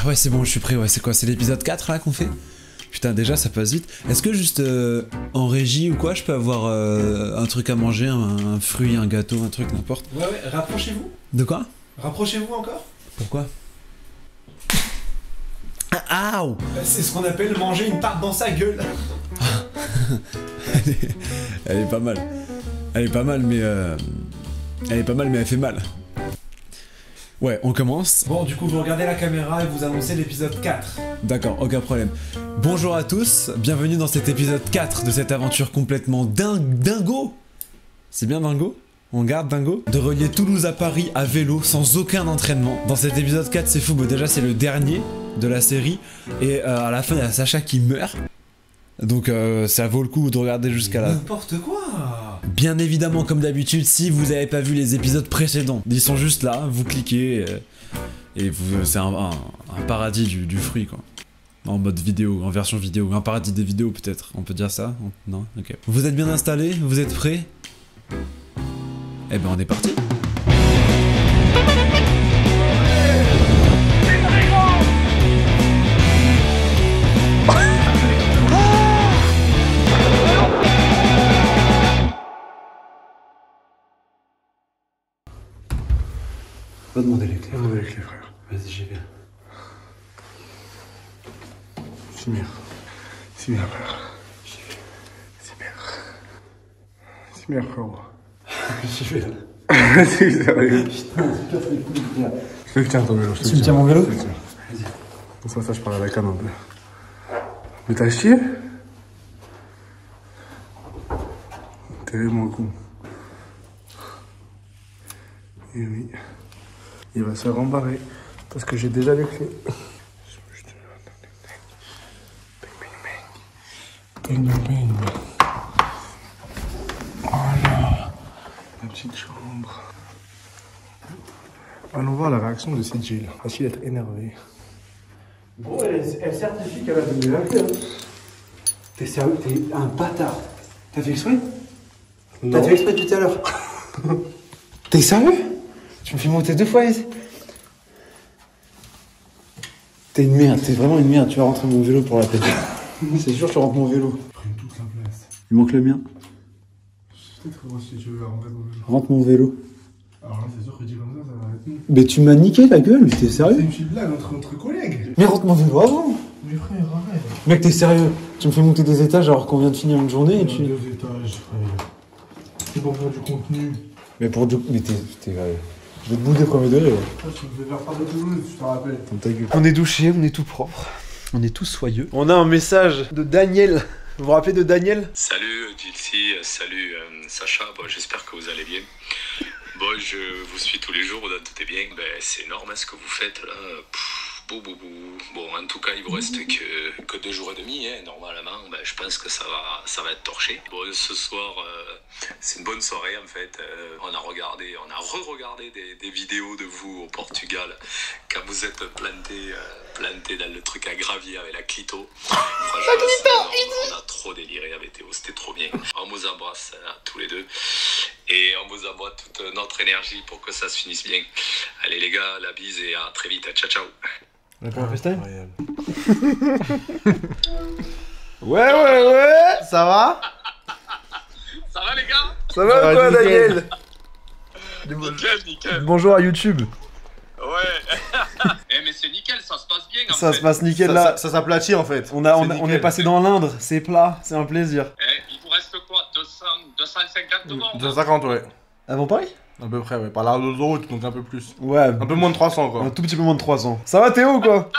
Ouais, c'est bon, je suis prêt. Ouais, c'est quoi? C'est l'épisode 4 là qu'on fait? Putain, déjà ça passe vite. Est-ce que juste en régie ou quoi, je peux avoir un truc à manger, un fruit, un gâteau, un truc, n'importe? Ouais, rapprochez-vous. De quoi? Rapprochez-vous encore. Pourquoi? Ah, ouh. C'est ce qu'on appelle manger une tarte dans sa gueule. Elle est pas mal. Elle est pas mal, mais elle fait mal. Ouais, on commence. Bon, du coup, vous regardez la caméra et vous annoncez l'épisode 4. D'accord, aucun problème. Bonjour à tous, bienvenue dans cet épisode 4 de cette aventure complètement dingo. C'est bien dingo? On garde dingo? De relier Toulouse à Paris à vélo sans aucun entraînement. Dans cet épisode 4, c'est fou, mais déjà c'est le dernier de la série. Et à la fin, il y a Sacha qui meurt. Donc ça vaut le coup de regarder jusqu'à la... N'importe quoi. Bien évidemment, comme d'habitude, si vous n'avez pas vu les épisodes précédents, ils sont juste là, vous cliquez et c'est un paradis du fruit quoi. En mode vidéo, en version vidéo, un paradis des vidéos peut-être, on peut dire ça? Non? Ok. Vous êtes bien installés? Vous êtes prêts? Eh ben on est parti. Va demander les clés. Va demander les clés, frère. Vas-y, j'y vais. Simir. Simir, frère. J'y vais. Simir. Simir, frérot. J'y vais là. Vas-y, sérieux. Putain, c'est casse les couilles, frère. Je te tiens ton vélo. Tu me tiens mon vélo? Vas-y. Pour ça, je parle à la canne un peu. Mais t'as chié? T'es vraiment con. Et oui. Il va se faire rembarrer. Parce que j'ai déjà les clés. Bang, bang, bang. Voilà. La petite chambre. Allons voir la réaction de cette Jill. Va-t-il être énervé? Bon, elle certifie qu'elle a donné la clé. T'es sérieux? T'es un bâtard. T'as fait exprès? T'as fait exprès depuis tout à l'heure. T'es sérieux? Tu me fais monter 2 fois ici. T'es une merde, t'es vraiment une merde. Tu vas rentrer mon vélo pour la tête. C'est sûr, tu rentres mon vélo. Prends toute la place. Il manque le mien. Peut-être que si tu veux rentrer mon vélo. Rentre mon vélo. Alors là, c'est sûr que dit comme ça va arrêter. Mais tu m'as niqué la gueule, mais t'es C'est sérieux? une petite blague entre collègues. Mais rentre mon vélo avant. Mais frère, arrête. Mec, t'es sérieux? Tu me fais monter des étages alors qu'on vient de finir une journée et tu... 2 étages, frère. C'est pour faire du contenu. Mais pour du... Mais t'es... Je vais te bouder premier degré. Tu me fais faire part de Toulouse, tu te rappelles. On est douché, on est tout propre. On est tous soyeux. On a un message de Daniel. Vous vous rappelez de Daniel? Salut Dixie, salut Sacha, bon, j'espère que vous allez bien. Bon, je vous suis tous les jours, tout est bien. Ben, c'est énorme ce que vous faites là. Bon, en tout cas, il vous reste que 2 jours et demi, hein, normalement. Ben, je pense que ça va être torché. Bon, ce soir, c'est une bonne soirée en fait. On a re-regardé des vidéos de vous au Portugal quand vous êtes planté dans le truc à gravier avec la clito. On a trop déliré avec Théo, c'était trop bien. On vous embrasse tous les deux et on vous envoie toute notre énergie pour que ça se finisse bien. Allez les gars, la bise et à très vite. Ciao ciao. On a pas un FaceTime? Ouais, ça va? Ça va les gars? Ça va ou quoi, Daniel? Nickel. Bonjour à YouTube. Ouais. Mais c'est nickel, ça se passe bien en Ça fait. se passe nickel là. Ça s'aplatit en fait. On est passé dans l'Indre, c'est plat, c'est un plaisir. Il vous reste quoi? 250 de bornes? 250, ouais. Avant Paris? À peu près, ouais. Par la l'autoroute, donc un peu plus. Ouais. Un peu moins de 300, quoi. Un tout petit peu moins de 300. Ça va Théo ou quoi?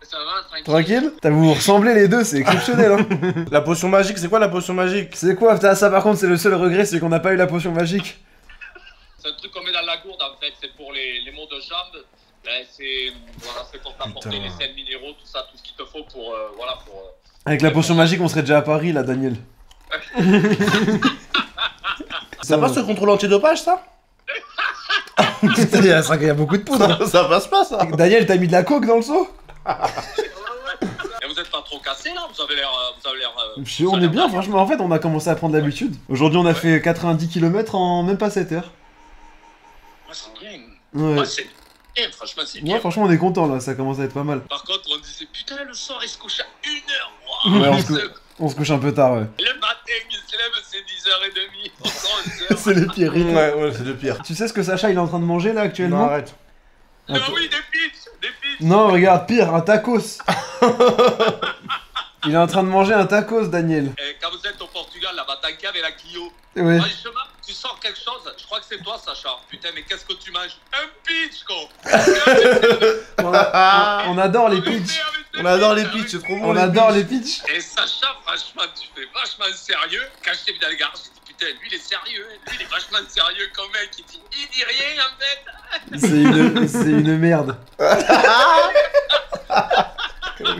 Ça va, tranquille. Tranquille? Vous vous ressemblez les deux, c'est exceptionnel hein. La potion magique, c'est quoi la potion magique? C'est quoi? Putain, ça par contre c'est le seul regret, c'est qu'on n'a pas eu la potion magique. C'est un truc qu'on met dans la gourde en fait, c'est pour les maux de jambes. Ben, c'est pour t'apporter Putain. les sels minéraux, tout ça, tout ce qu'il te faut pour Avec la potion magique on serait déjà à Paris là Daniel. Ça passe le contrôle antidopage, ça? Il y a beaucoup de poudre. Ça passe pas, ça? Daniel, t'as mis de la coke dans le seau? Et vous êtes pas trop cassé là? Vous avez l'air. On est bien franchement, en fait on a commencé à prendre l'habitude. Aujourd'hui on a fait 90 km en même pas 7 heures. Ouais, c'est bien. Ouais. Ouais, Et franchement, c'est Ouais, bien. franchement, on est content là, ça commence à être pas mal. Par contre, on disait putain, le soir, il se couche à 1h. Wow, Ouais, on se couche un peu tard, ouais. le matin, il se lève, c'est 10h30. 11h. C'est les pires rythmes. Ouais, c'est le pire. Tu sais ce que Sacha il est en train de manger là actuellement? Non, arrête. Ah oui, des pitchs. Non, regarde, pire, un tacos. Il est en train de manger un tacos, Daniel. Et quand vous êtes au Portugal, là-bas, t'as qu'à avec la Clio. Ouais. Franchement, tu sors quelque chose, je crois que c'est toi, Sacha. Putain, mais qu'est-ce que tu manges? Un pitch, quoi. On adore les pitchs. On adore les pitchs, c'est trop bon. On adore les pitchs. Et Sacha, franchement, tu fais vachement sérieux. Quand je t'ai vu dans le gare, j'ai dit putain, lui il est sérieux, lui il est vachement sérieux comme mec. Il dit rien en fait. C'est une merde.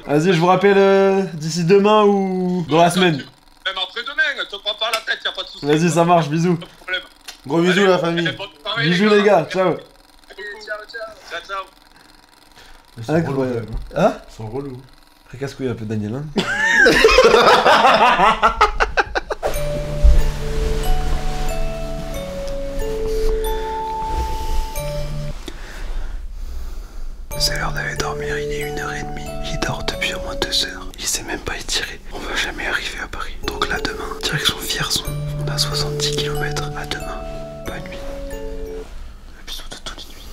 Vas-y, je vous rappelle d'ici demain ou dans la semaine. Même après-demain, te prends pas la tête, y'a pas de soucis. Vas-y, ça marche, bisous. Pas de problème. Gros bisous, la famille. Allez, bonne soirée, Bisous les gars, ciao. Ciao, ciao. Incroyable. Hein? Ils sont relous. Casse-couille un peu, Daniel. Hein. C'est l'heure d'aller dormir, il est 1h30. Il dort depuis au moins 2 heures. Il sait même pas étirer. On va jamais arriver à Paris. Donc là, demain, direction Vierzon. On a 70 km. À demain. Bonne nuit. Bisous de toutes les nuits.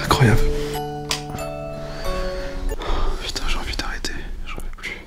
Incroyable. Oh, putain, j'ai envie d'arrêter. J'en peux plus.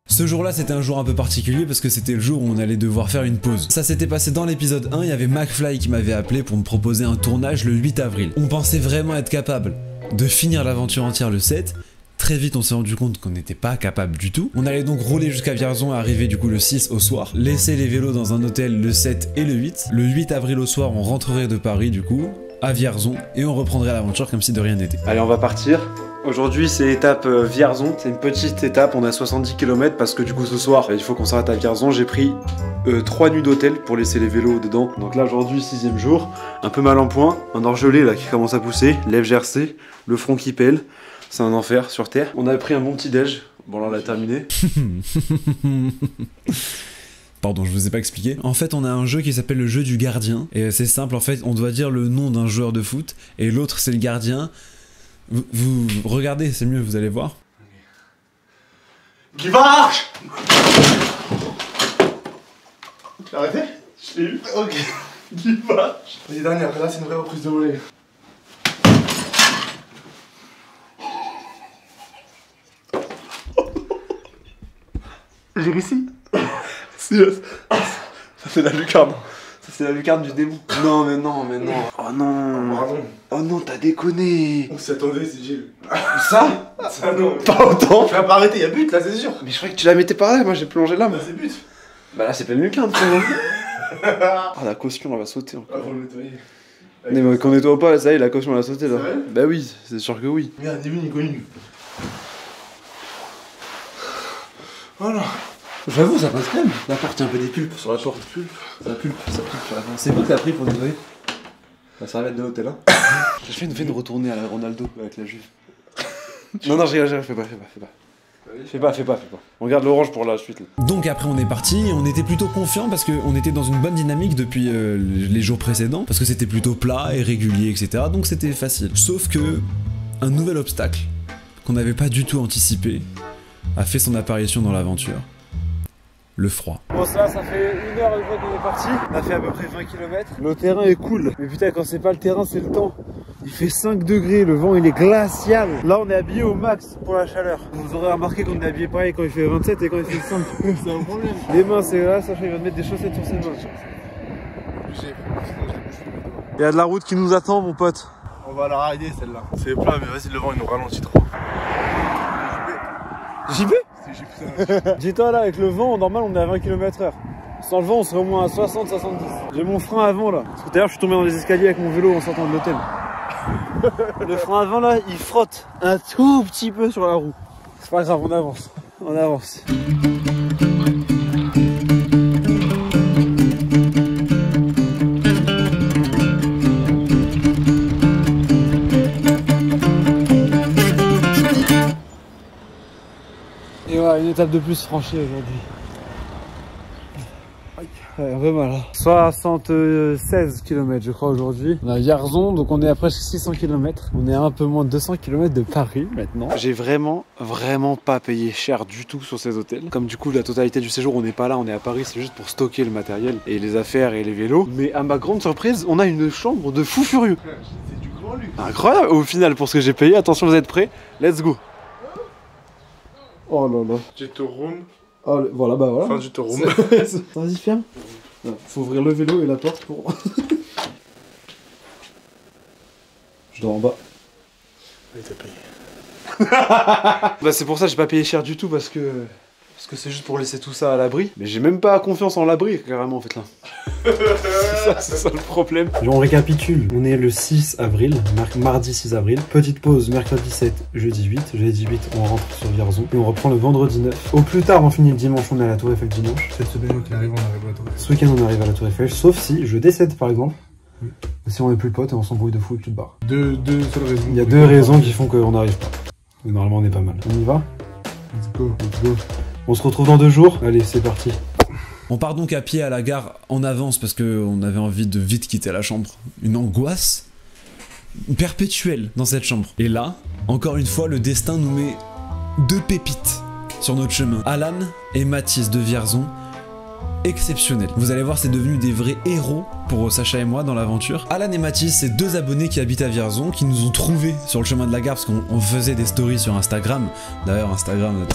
Ce jour-là, c'était un jour un peu particulier parce que c'était le jour où on allait devoir faire une pause. Ça s'était passé dans l'épisode 1, il y avait McFly qui m'avait appelé pour me proposer un tournage le 8 avril. On pensait vraiment être capable de finir l'aventure entière le 7. Très vite, on s'est rendu compte qu'on n'était pas capable du tout. On allait donc rouler jusqu'à Vierzon et arriver du coup le 6 au soir. Laisser les vélos dans un hôtel le 7 et le 8. Le 8 avril au soir, on rentrerait de Paris du coup, à Vierzon, et on reprendrait l'aventure comme si de rien n'était. Allez, on va partir. Aujourd'hui, c'est étape Vierzon. C'est une petite étape, on a 70 km parce que du coup, ce soir, il faut qu'on s'arrête à Vierzon. J'ai pris 3 nuits d'hôtel pour laisser les vélos dedans. Donc là, aujourd'hui, 6ème jour. Un peu mal en point. Un orgelé là qui commence à pousser. Lèvres gercées. Le front qui pèle. C'est un enfer sur Terre. On avait pris un bon petit déj. Bon, là, on l'a terminé. Pardon, je vous ai pas expliqué. En fait, on a un jeu qui s'appelle le jeu du gardien. Et c'est simple, en fait, on doit dire le nom d'un joueur de foot. Et l'autre, c'est le gardien. Vous regardez, c'est mieux, vous allez voir. Qui marche. T'as arrêté? Je l'ai eu. Ok. Qui marche. Vas-y, dernière, là c'est une vraie reprise de volée. J'ai réussi. Ça c'est la lucarne. Ça c'est la lucarne du démon. Non, mais non, mais non. Oh non. Pardon. Oh non, t'as déconné. On s'y attendait, c'est Gilles. Ça? Ça non. Pas autant. Tu vas pas arrêter, y'a but là, c'est sûr. Mais je croyais que tu la mettais par là. Moi, j'ai plongé là. Bah c'est but. Bah là, c'est pleine lucarne, frérot. Ah, la caution, elle va sauter encore. Ah, faut le nettoyer. Mais qu'on nettoie pas, ça y est, la caution, elle a sauté là. C'est vrai? Bah oui, c'est sûr que oui. Merde, ni vu ni connu. Voilà. J'avoue, ça passe crème. La porte, il y a un peu des pulpes sur la porte. Ça pulpe sur la porte. C'est quoi que t'as pris pour nettoyer? La serviette de l'hôtel, hein. Je fais une retournée à la Ronaldo avec la juive. Non, je rigole, fais pas. Fais pas. On regarde l'orange pour la suite là. Donc après on est parti, on était plutôt confiants parce qu'on était dans une bonne dynamique depuis les jours précédents, parce que c'était plutôt plat et régulier, etc. Donc c'était facile. Sauf que un nouvel obstacle qu'on n'avait pas du tout anticipé a fait son apparition dans l'aventure. Le froid. Bon, ça fait 1 heure une fois qu'on est parti. On a fait à peu près 20 km. Le terrain est cool. Mais putain, quand c'est pas le terrain, c'est le temps. Il fait 5 degrés, le vent il est glacial. Là, on est habillé au max pour la chaleur. Vous aurez remarqué qu'on est habillé pareil quand il fait 27 et quand il fait 5. C'est un problème. Les mains, c'est là, Sacha il va mettre des chaussettes sur ses mains. Il y a de la route qui nous attend, mon pote. On va la rider celle-là. C'est plat, mais vas-y, le vent il nous ralentit trop. JP? Dis-toi là, avec le vent, normal on est à 20 km/h. Sans le vent, on serait au moins à 60-70. J'ai mon frein avant là. Parce que d'ailleurs, je suis tombé dans les escaliers avec mon vélo en sortant de l'hôtel. Le frein avant là, il frotte un tout petit peu sur la roue. C'est pas grave, on avance. On avance. une étape de plus franchie aujourd'hui. Ouais, un peu mal. 76 km je crois aujourd'hui. On a Vierzon, donc on est à presque 600 km. On est à un peu moins de 200 km de Paris maintenant. J'ai vraiment pas payé cher du tout sur ces hôtels. Comme du coup la totalité du séjour on n'est pas là, on est à Paris, c'est juste pour stocker le matériel et les affaires et les vélos. Mais à ma grande surprise, on a une chambre de fou furieux. C'est du grand luxe. Incroyable au final pour ce que j'ai payé. Attention, vous êtes prêts? Let's go. Oh là là. Jeto room. Oh, voilà, bah voilà. Fin du tour room. Vas-y, ferme. Faut ouvrir le vélo et la porte pour. Je dors en bas. Oui, t'as payé. Bah, c'est pour ça que j'ai pas payé cher du tout parce que c'est juste pour laisser tout ça à l'abri. Mais j'ai même pas confiance en l'abri, carrément, en fait, là. C'est ça le problème. On récapitule. On est le 6 avril, mardi 6 avril. Petite pause, mercredi 7, jeudi 8. Jeudi 8, on rentre sur Vierzon. Et on reprend le vendredi 9. Au plus tard, on finit le dimanche, on est à la Tour Eiffel dimanche. Cette semaine, où il arrive, on arrive à la Tour Eiffel. Ce week-end, on arrive à la Tour Eiffel, sauf si je décède, par exemple. Si on est plus potes et on s'embrouille de fou et que tu te barres. Deux seules raisons. Il y a deux raisons qui font qu'on n'arrive pas. Mais normalement, on est pas mal. On y va? Let's go. Let's go. On se retrouve dans 2 jours. Allez, c'est parti. On part donc à pied à la gare en avance parce qu'on avait envie de vite quitter la chambre. Une angoisse perpétuelle dans cette chambre. Et là, encore une fois, le destin nous met 2 pépites sur notre chemin. Alan et Mathis de Vierzon, exceptionnels. Vous allez voir, c'est devenu des vrais héros pour Sacha et moi dans l'aventure. Alan et Mathis, c'est 2 abonnés qui habitent à Vierzon, qui nous ont trouvés sur le chemin de la gare parce qu'on faisait des stories sur Instagram. D'ailleurs, Instagram...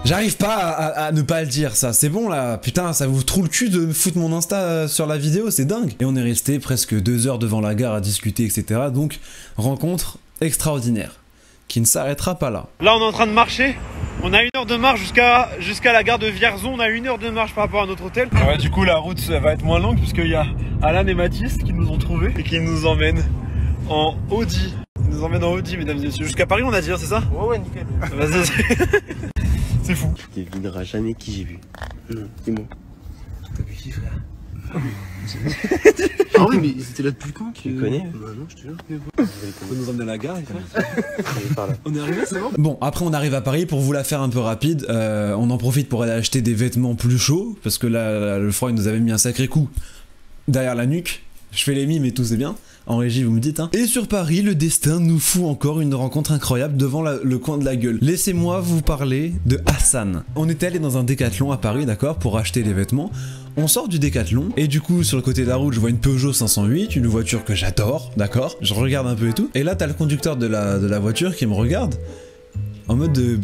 J'arrive pas à ne pas le dire, ça. C'est bon, là. Putain, ça vous trouve le cul de foutre mon Insta sur la vidéo, c'est dingue. Et on est resté presque 2 heures devant la gare à discuter, etc. Donc, rencontre extraordinaire, qui ne s'arrêtera pas là. Là, on est en train de marcher. On a 1 heure de marche jusqu'à la gare de Vierzon. On a 1 heure de marche par rapport à notre hôtel. Ouais, du coup, la route va être moins longue puisqu'il y a Alan et Mathis qui nous ont trouvés et qui nous emmènent en Audi. Ils nous emmènent en Audi, mesdames et messieurs. Jusqu'à Paris, on a dit, hein, c'est ça? Ouais, nickel. Vas-y. C'est fou. Tu devineras jamais qui j'ai vu. Non, dis-moi. T'as vu qui, frère? Ah oui, mais c'était là depuis quand? Tu connais? Bah non, je te jure. On peut nous emmener à la gare, On est arrivé, c'est bon? Bon, après on arrive à Paris, pour vous la faire un peu rapide, on en profite pour aller acheter des vêtements plus chauds, parce que là, le froid il nous avait mis un sacré coup derrière la nuque. Je fais les mimes et tout, c'est bien. En régie, vous me dites, hein. Et sur Paris, le destin nous fout encore une rencontre incroyable devant le coin de la gueule. Laissez-moi vous parler de Hassan. On était allé dans un décathlon à Paris, d'accord, pour acheter les vêtements. On sort du décathlon, et du coup, sur le côté de la route, je vois une Peugeot 508, une voiture que j'adore, d'accord. Je regarde un peu et tout. Et là, t'as le conducteur de la voiture qui me regarde. En mode de...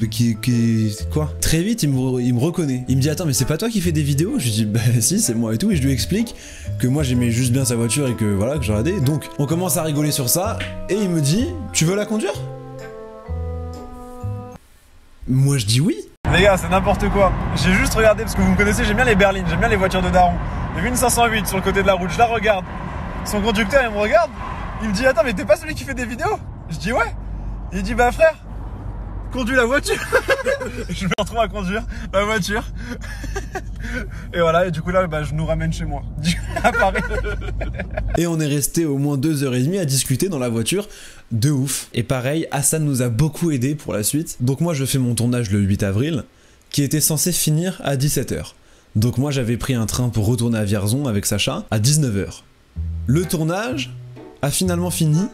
quoi? Très vite, il me reconnaît. Il me dit, attends, mais c'est pas toi qui fais des vidéos? Je lui dis, bah si, c'est moi et tout. Et je lui explique que moi j'aimais juste bien sa voiture et que voilà, que je regardais. Donc, on commence à rigoler sur ça. Et il me dit, tu veux la conduire? Moi je dis oui. Les gars, c'est n'importe quoi. J'ai juste regardé, parce que vous me connaissez, j'aime bien les berlines, j'aime bien les voitures de daron. J'ai vu une 508 sur le côté de la route, je la regarde. Son conducteur, il me regarde. Il me dit, attends, mais t'es pas celui qui fait des vidéos? Je dis, ouais. Il dit, bah frère, conduis la voiture. Je me retrouve à conduire la voiture. Et voilà, et du coup là, bah, je nous ramène chez moi, à Paris. Et on est resté au moins 2h30 à discuter dans la voiture, de ouf. Et pareil, Hassan nous a beaucoup aidé pour la suite. Donc moi je fais mon tournage le 8 avril, qui était censé finir à 17h. Donc moi j'avais pris un train pour retourner à Vierzon avec Sacha à 19h. Le tournage a finalement fini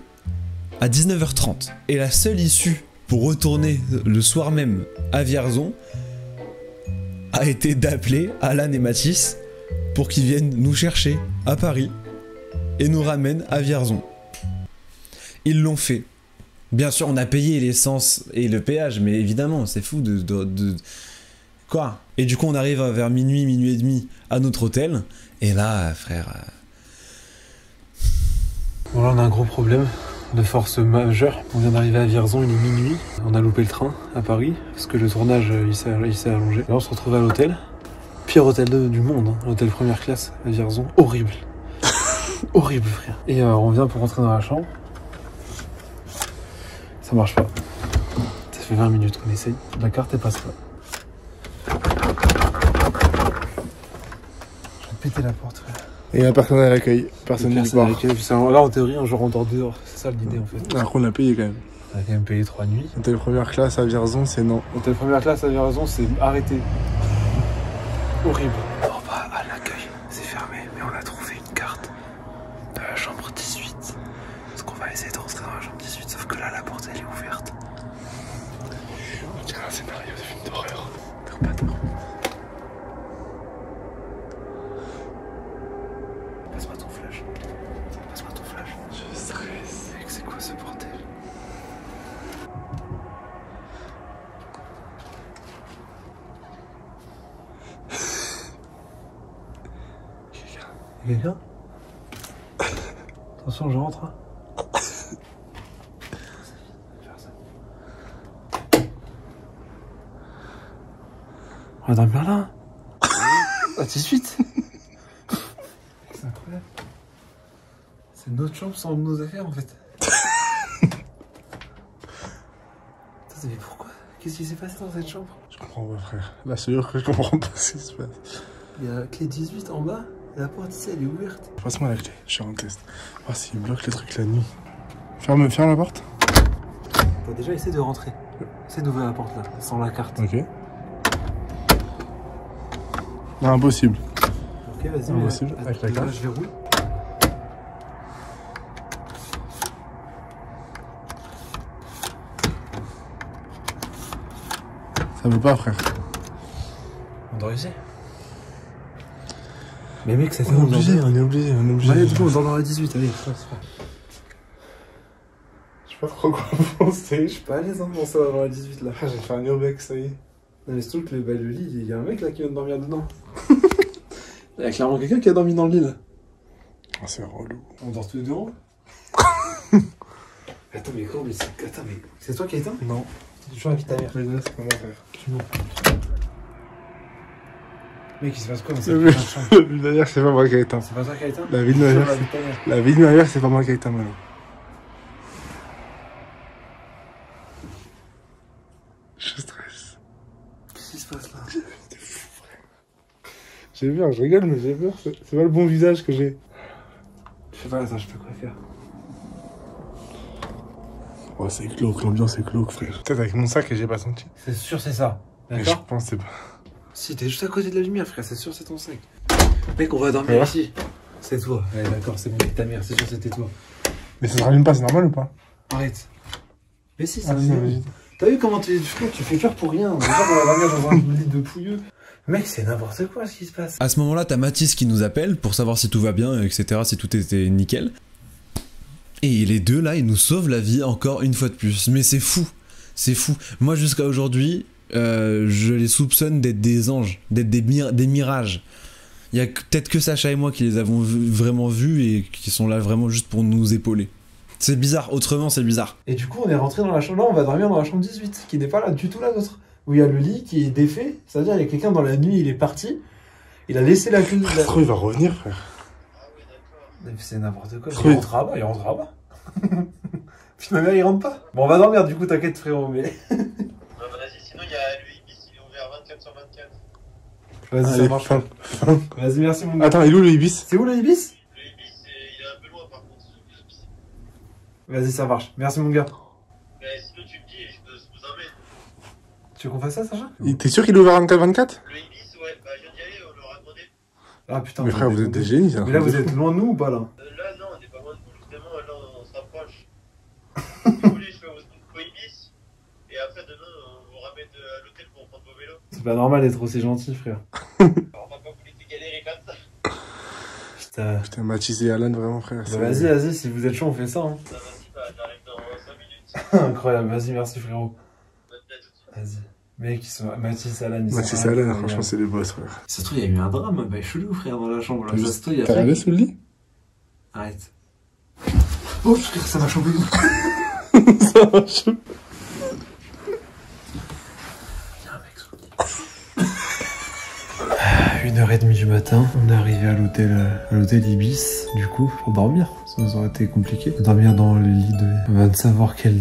à 19h30. Et la seule issue pour retourner le soir même à Vierzon a été d'appeler Alan et Mathis pour qu'ils viennent nous chercher à Paris et nous ramènent à Vierzon. Ils l'ont fait. Bien sûr, on a payé l'essence et le péage, mais évidemment, c'est fou de... Quoi? Et du coup, on arrive vers minuit, minuit et demi à notre hôtel, et là, frère... Bon, là, on a un gros problème de force majeure. On vient d'arriver à Vierzon, il est minuit. On a loupé le train à Paris, parce que le tournage, il s'est allongé. Là, on se retrouve à l'hôtel. Pire hôtel du monde, hein. L'hôtel première classe à Vierzon. Horrible. Horrible, frère. Et on vient pour rentrer dans la chambre. Ça marche pas. Ça fait 20 minutes qu'on essaye. La carte, elle passe pas. Je vais péter la porte, frère. Et un personne à l'accueil. Personne nulle part. Là, en théorie, un jour on dort dehors. C'est ça l'idée, en fait. Alors qu'on a payé quand même. T'as quand même payé 3 nuits. Hôtel première classe à Vierzon, c'est non. Hôtel première classe à Vierzon, c'est arrêté. Horrible. Bon bah à l'accueil, c'est fermé, mais on a trouvé une carte de la chambre 18. Parce qu'on va essayer de rentrer dans la chambre 18, sauf que là la porte elle est ouverte. On dirait un scénario de film d'horreur. T'as pas peur. Passe-moi ton flash. Passe-moi ton flash. Je stresse. C'est quoi ce bordel? Quelqu'un? Attention, je rentre. Hein. On va dormir là. À 18. C'est incroyable. C'est notre chambre sans nos affaires en fait. Mais pourquoi? Qu'est-ce qui s'est passé dans cette chambre? Je comprends pas, frère. Là, c'est sûr que je comprends pas ce qui se passe. Il y a la clé 18 en bas. La porte ici, elle est ouverte. Passe-moi la clé, je suis en test. Voir s'il bloque les trucs la nuit. Ferme la porte. T'as déjà essayé de rentrer. Essaye d'ouvrir la porte là, sans la carte. Ok. Non, impossible. Ok, vas-y. Impossible, avec la carte. Je verrouille. Ça veut pas, frère. On doit essayer. Mais mec, ça fait On est obligé. Allez, du coup, on dort dans la 18, allez. Je sais pas trop quoi penser. Je suis pas à l'aise hein, pour ça dans la 18 là. J'ai fait un urbex, ça y est. Non, mais surtout que le lit, il y a un mec là qui vient de dormir dedans. Il y a clairement quelqu'un qui a dormi dans le lit là. Oh, c'est relou. On dort tous les deux en haut. Attends, mais comment, mais c'est. Attends, mais. C'est toi qui as éteint? Non. J'ai toujours invité ta mère. Mais là, c'est comment faire? Tu mens. Mec, il se passe quoi dans cette La chambre? vie de ma mère, c'est pas moi qui ai éteint. C'est pas toi qui as éteint? La vie de ma mère, la vie de ma mère, c'est pas moi qui ai éteint, maintenant. Je stresse. Qu'est-ce qui se passe là? C'est fou, frère. J'ai peur, je rigole, mais j'ai peur. C'est pas le bon visage que j'ai. Je sais pas, attends, je sais pas quoi faire. Oh, c'est glauque, l'ambiance est glauque, frère. Peut-être avec mon sac et j'ai pas senti. C'est sûr, c'est ça. Mais je D'accord? pense que c'est pas. Si, t'es juste à côté de la lumière, frère, c'est sûr, c'est ton sac. Mec, on va dormir ici. C'est toi. Ouais, d'accord, c'est bon, avec ta mère, c'est sûr, c'était toi. Mais ça se rallume pas, c'est normal ou pas? Arrête. Mais si, ça Ah, si, vas-y. T'as vu comment tu fais peur pour rien? Déjà qu'on va dormir dans un lit de pouilleux. Mec, c'est n'importe quoi ce qui se passe. À ce moment-là, t'as Mathis qui nous appelle pour savoir si tout va bien, etc., si tout était nickel. Et les deux là, ils nous sauvent la vie encore une fois de plus. Mais c'est fou, c'est fou. Moi jusqu'à aujourd'hui, je les soupçonne d'être des anges, d'être des mirages. Il y a peut-être que Sacha et moi qui les avons vraiment vus et qui sont là vraiment juste pour nous épauler. C'est bizarre, autrement c'est bizarre. Et du coup, on est rentré dans la chambre. Là, on va dormir dans la chambre 18, qui n'est pas là du tout la nôtre. Où il y a le lit qui est défait. C'est-à-dire, il y a quelqu'un dans la nuit, il est parti. Il a laissé la clé. Ça se trouve, il va revenir, frère. C'est n'importe quoi. Oui. Il rentrera pas, il rentrera pas. Puis ma mère, il rentre pas. Bon, on va dormir du coup, t'inquiète, frérot. Mais. Vas-y, sinon il y a le Ibis, il est ouvert 24 sur 24. Vas-y, Allez, ça marche. fin. Vas-y, merci, mon gars. Attends, il est où le Ibis? C'est où le Ibis? Le Ibis, il est un peu loin par contre. Le Ibis. Vas-y, ça marche. Merci, mon gars. Mais sinon tu me dis et je vous emmène. Tu veux qu'on fasse ça, Sacha? T'es sûr qu'il est ouvert 24-24? Le Ibis, ouais, bah je viens d'y aller, on leur a demandé. Ah putain. Mais frère, vous êtes des génies, ça. Mais là, vous êtes loin de nous ou pas là? Là, non, on n'est pas loin de vous, justement, là on se rapproche. Si vous voulez, je peux vous amener au Ibis. Et après, demain, on vous ramène à l'hôtel pour prendre vos vélos. C'est pas normal d'être aussi gentil, frère. Alors, on va pas vous laisser galérer comme ça. Putain. Putain, Mathis et Alan, vraiment, frère. Bah, vas-y, si vous êtes chaud, on fait ça. Hein. Ça va, si, bah, j'arrive dans 5 minutes. Incroyable, vas-y, merci, frérot. Bonne tête tout de suite. Vas-y. Mec, ils sont. Mathis, Alan, ils sont. Mathis et Alan, franchement, c'est les boss, frère. Ça se trouve, il y a eu un drame, bah, chelou, frère, dans la chambre. Là. Ça se trouve, il y a T'as regardé sous le lit? Arrête. Oh, frère, ça m'a chopé. Ça va, chaud. 1h30 du matin, on est arrivé à l'hôtel Ibis, du coup, pour dormir. Ça nous aurait été compliqué. Dormir dans le lit de... On va savoir quel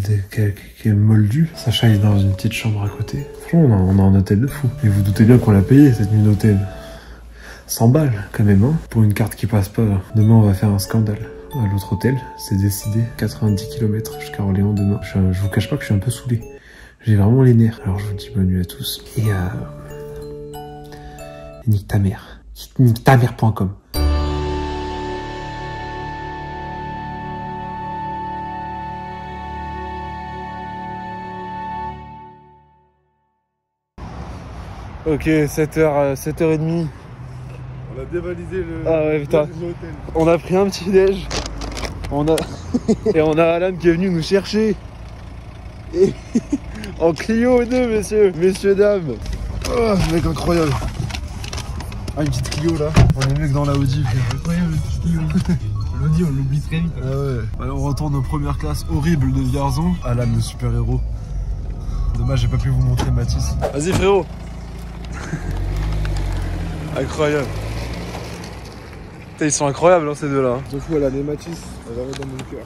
moldu. Sacha est dans une petite chambre à côté. Franchement, on a un hôtel de fou. Et vous doutez bien qu'on l'a payé, cette nuit d'hôtel. 100 balles, quand même, hein. Pour une carte qui passe pas. Demain, on va faire un scandale. à l'autre hôtel. C'est décidé, 90 km jusqu'à Orléans demain. Je vous cache pas que je suis un peu saoulé. J'ai vraiment les nerfs. Alors je vous dis bonne nuit à tous. Et nique ta mère. Nique ta mère.com. Ok, 7h30. On a dévalisé le. Ah ouais, putain. l'hôtel. On a pris un petit déj. Et on a Alan qui est venu nous chercher. Et en Clio 2, messieurs, dames. Oh, mec, incroyable. Ah, une petite Clio là. On est mieux que dans la Audi, frère. Incroyable, le petit Clio. L'Audi, on l'oublie très vite. Ah ouais. Alors, on retourne aux premières classes horribles de Vierzon. Alan, le super-héros. Dommage, j'ai pas pu vous montrer Mathis. Vas-y, frérot. Incroyable. Putain, ils sont incroyables, hein, ces deux-là. Hein. Je fous, Alan et Mathis, elle va dans mon cœur.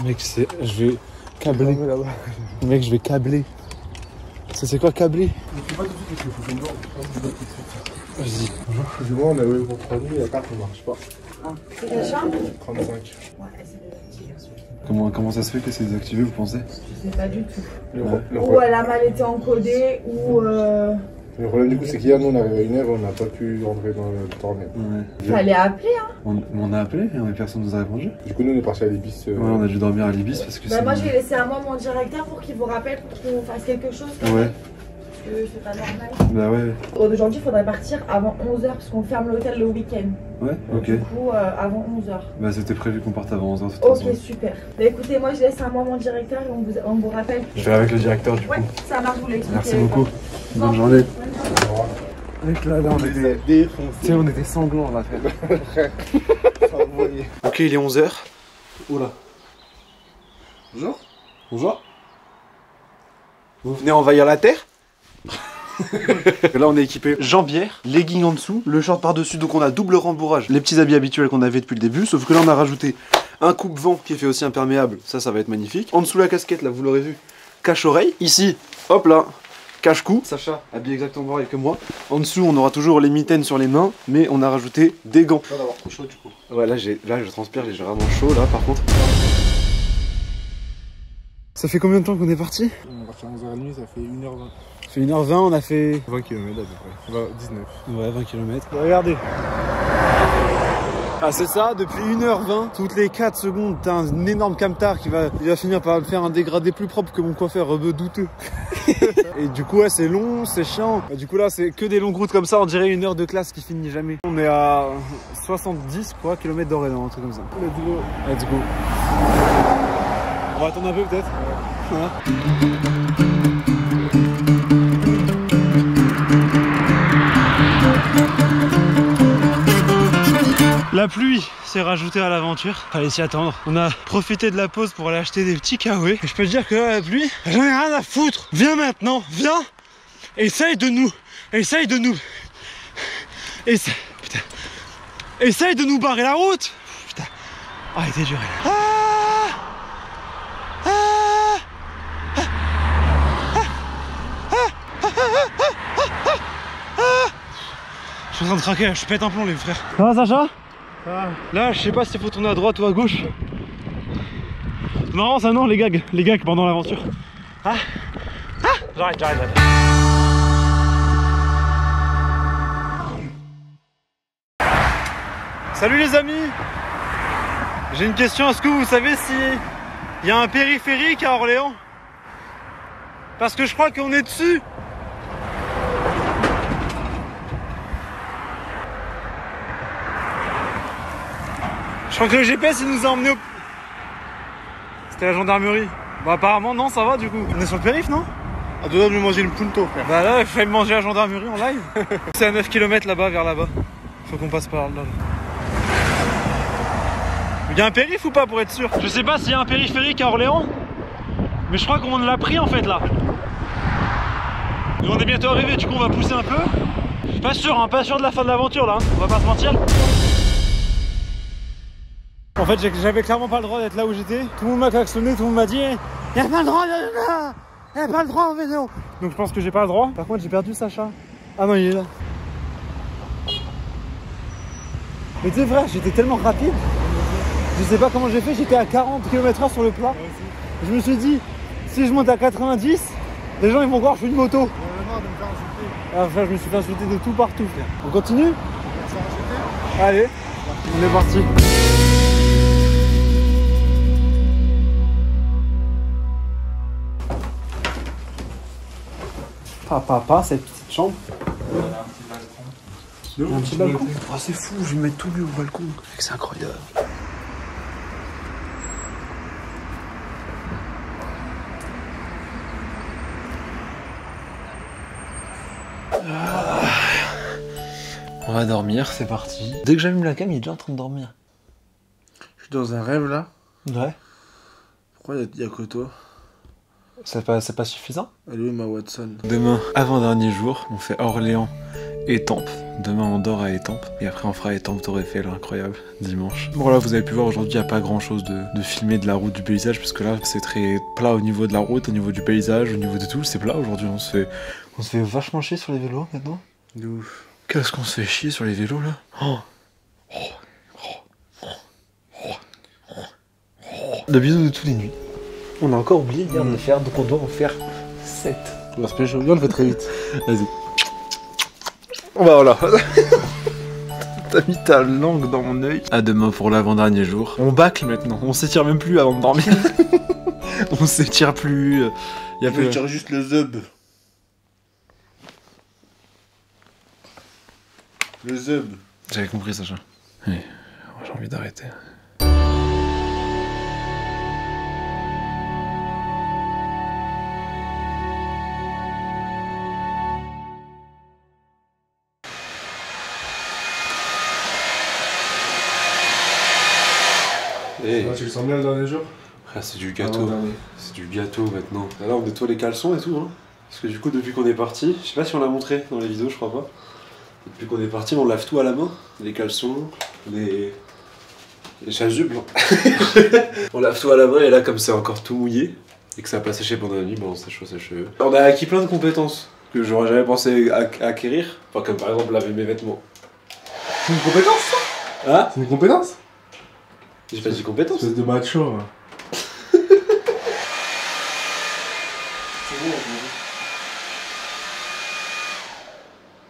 Mec, je vais câbler. Mec, je vais câbler. Ça, c'est quoi câbler? Vas-y. Bonjour, excusez-moi, on a eu pour 3 nuits, la carte ne marche pas. C'est quelle chambre? 35. Ouais, c'est désactivé. Comment ça se fait que c'est désactivé, vous pensez? Je sais pas du tout. Ou elle a mal été encodée, ou Le problème du coup c'est qu'hier nous on arrive à 1h et on n'a pas pu rentrer dans le tournée. Ouais. fallait appeler, hein. On a appelé et personne nous a répondu. Du coup nous on est parti à l'Ibis. Ouais, on a dû dormir à l'Ibis parce que Bah moi je vais laisser à moi mon directeur pour qu'il vous rappelle pour qu'on fasse quelque chose. Ouais. Parce que c'est pas normal. Bah ouais. Aujourd'hui il faudrait partir avant 11h parce qu'on ferme l'hôtel le week-end. Ouais, ok. Du coup avant 11h. Bah c'était prévu qu'on parte avant 11h de toute Ok, façon. super. Bah écoutez, moi je laisse à moi mon directeur et on vous rappelle. Je vais avec le directeur du coup. Ouais, ça marche, vous l'expliquez. Merci beaucoup. Bonne journée. Mec, là, on était défoncé. Tu sais, on était sanglants là, frère. Ok, il est 11h. Oula. Bonjour. Bonjour. Vous venez envahir la terre? Là, on est équipé jambière, legging en dessous, le short par-dessus, donc on a double rembourrage. Les petits habits habituels qu'on avait depuis le début, sauf que là, on a rajouté un coupe-vent qui est fait aussi imperméable. Ça va être magnifique. En dessous, la casquette, là, vous l'aurez vu, cache-oreille. Ici, hop là. Cache-cou, Sacha habillé exactement pareil que moi. En dessous, on aura toujours les mitaines sur les mains, mais on a rajouté des gants. Pas d'avoir trop chaud du coup. Ouais, là je transpire, j'ai vraiment chaud là par contre. Ça fait combien de temps qu'on est parti? On est parti à 11h30, ça fait 1h20. Ça fait 1h20, on a fait 20 km à peu près. 19. Ouais, 20 km. Regardez. Ah c'est ça, depuis 1h20, toutes les 4 secondes, t'as un énorme camtar qui va finir par me faire un dégradé plus propre que mon coiffeur rebeu douteux. Et du coup ouais c'est long, c'est chiant. Du coup là c'est que des longues routes comme ça, on dirait une heure de classe qui finit jamais. On est à 70 quoi, kilomètres d'Orléans, un truc comme ça. Let's go. Let's go. On va attendre un peu peut-être. Ouais. La pluie s'est rajoutée à l'aventure, fallait s'y attendre. On a profité de la pause pour aller acheter des petits kawaii. Et je peux te dire que là, la pluie, j'en ai rien à foutre. Viens maintenant, viens. Essaye de nous barrer la route. Putain, ah, elle était dure. Je suis en train de craquer, je pète un plomb les frères. Ça va Sacha? Là, je sais pas s'il faut tourner à droite ou à gauche. C'est marrant ça non, les gags pendant l'aventure. J'arrête. Salut les amis. J'ai une question, est-ce que vous savez s'il y a un périphérique à Orléans? Parce que je crois qu'on est dessus. Je crois que le GPS il nous a emmenés au... C'était la gendarmerie. Bah apparemment non, ça va du coup. On est sur le périph', non? À deux doigts de lui manger une punto, frère. Bah là, il fallait me manger à la gendarmerie en live. C'est à 9 km là-bas, vers là-bas. Faut qu'on passe par là. Il y a un périph' ou pas pour être sûr? Je sais pas s'il y a un périphérique à Orléans, mais je crois qu'on l'a pris en fait là. Nous on est bientôt arrivés, du coup on va pousser un peu. Pas sûr, hein, pas sûr de la fin de l'aventure là, hein. On va pas se mentir. En fait j'avais clairement pas le droit d'être là où j'étais. Tout le monde m'a klaxonné, tout le monde m'a dit y'a pas le droit d'être là, y'a pas le droit en vélo. Donc je pense que j'ai pas le droit. Par contre j'ai perdu Sacha. Ah non il est là. Mais tu sais frère, j'étais tellement rapide. Je sais pas comment j'ai fait, j'étais à 40 km/h sur le plat. Je me suis dit, si je monte à 90, les gens ils vont croire que je suis une moto. Alors frère, je me suis fait insulter de tout partout frère. On continue? Allez, on est parti. Papa, cette petite chambre. Il y a un petit balcon. Oh, c'est fou, je vais me mettre tout nu au balcon. C'est incroyable. On va dormir, c'est parti. Dès que j'allume la cam, il est déjà en train de dormir. Je suis dans un rêve là. Ouais. Pourquoi il y a que toi? C'est pas suffisant? Elle est où ma Watson? Demain, avant-dernier jour, on fait Orléans, Étampes. Demain, on dort à Étampes. Et après, on fera Étampes, Tour Eiffel, incroyable, dimanche. Bon, là, vous avez pu voir, aujourd'hui, il n'y a pas grand-chose de filmer de la route, du paysage, parce que là, c'est très plat au niveau de la route, au niveau du paysage, au niveau de tout. C'est plat aujourd'hui, on se fait vachement chier sur les vélos, maintenant. De ouf. Qu'est-ce qu'on se fait chier sur les vélos, là? Le bisou de tous les nuits. On a encore oublié hier de le faire, donc on doit en faire 7. On va se pécho, on le fait très vite. Vas-y. Bah voilà. T'as mis ta langue dans mon œil. À demain pour l'avant-dernier jour. On bâcle maintenant, on s'étire même plus avant de dormir. On s'étire plus. Il faut étirer juste le zub. Le zub. J'avais compris Sacha. Oui, j'ai envie d'arrêter. Hey. Tu le sens bien le dernier jour? Ah, c'est du gâteau. C'est du gâteau maintenant. Là on nettoie les caleçons et tout hein. Parce que du coup depuis qu'on est parti, je sais pas si on l'a montré dans les vidéos, je crois pas. Depuis qu'on est parti, on lave tout à la main. Les caleçons, les chasubles. On lave tout à la main et là comme c'est encore tout mouillé et que ça a pas séché pendant la nuit, bon on sèche ses cheveux. On a acquis plein de compétences que j'aurais jamais pensé acquérir. Enfin comme par exemple laver mes vêtements. C'est une compétence ça? Hein? C'est une compétence? J'ai pas dit compétence. Espèce de macho. Hein.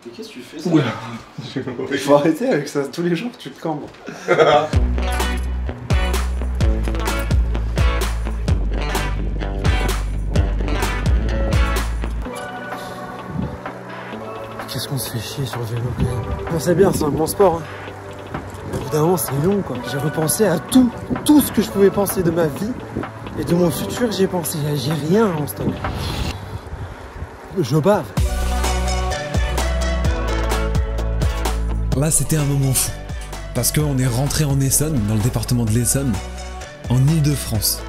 Mais qu'est-ce que tu fais ça? Il faut arrêter avec ça, tous les jours tu te cambres. Qu'est-ce qu'on se fait chier sur le vélo quand même. Non, c'est bien, c'est un bon sport. Hein. Évidemment, c'est long quoi. J'ai repensé à tout ce que je pouvais penser de ma vie et de mon futur, j'y ai pensé. J'ai rien en stock. Je bave. Là, c'était un moment fou. Parce qu'on est rentré en Essonne, dans le département de l'Essonne, en Ile-de-France.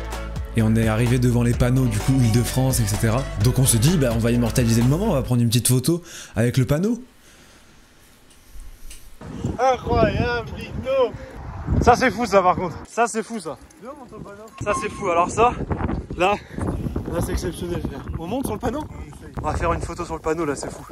Et on est arrivé devant les panneaux, du coup, Ile-de-France, etc. Donc on se dit, bah, on va immortaliser le moment, on va prendre une petite photo avec le panneau. Incroyable, Victo. Ça c'est fou ça par contre. Ça c'est fou ça. Ça c'est fou. Alors ça, là c'est exceptionnel. On monte sur le panneau? On va faire une photo sur le panneau là, c'est fou.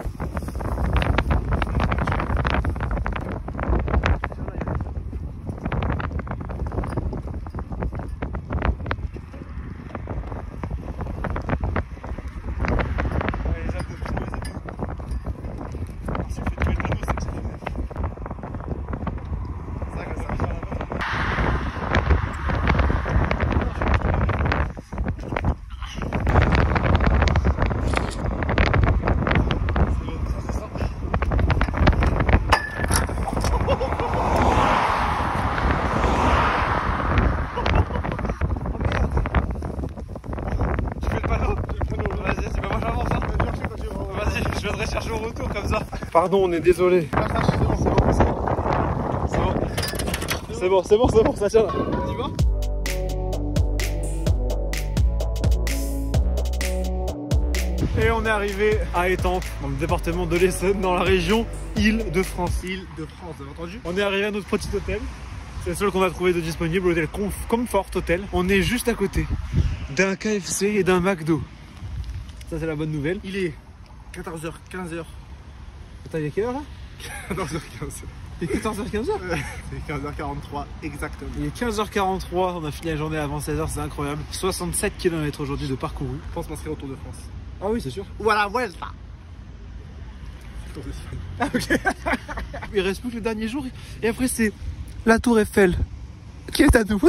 Pardon, on est désolé. C'est bon, ça tient là. Tu vas ? Et on est arrivé à Étampes, dans le département de l'Essonne, dans la région Île-de-France. Île-de-France, vous avez entendu ? On est arrivé à notre petit hôtel. C'est le seul qu'on a trouvé de disponible, l'hôtel Comfort Hotel. On est juste à côté d'un KFC et d'un McDo. Ça c'est la bonne nouvelle. Il est 14h, 15h. Attends, il est quelle heure là ? 14h15. Il est 14h-15h. C'est 15h43 exactement. Il est 15h43, on a fini la journée avant 16h, c'est incroyable. 67 km aujourd'hui de parcouru. Je pense m'inscrire au Tour de France. Ah oui, c'est sûr. Voilà, voilà. Ah, ok. Il reste plus que le dernier jour et après c'est la Tour Eiffel qui est à nous.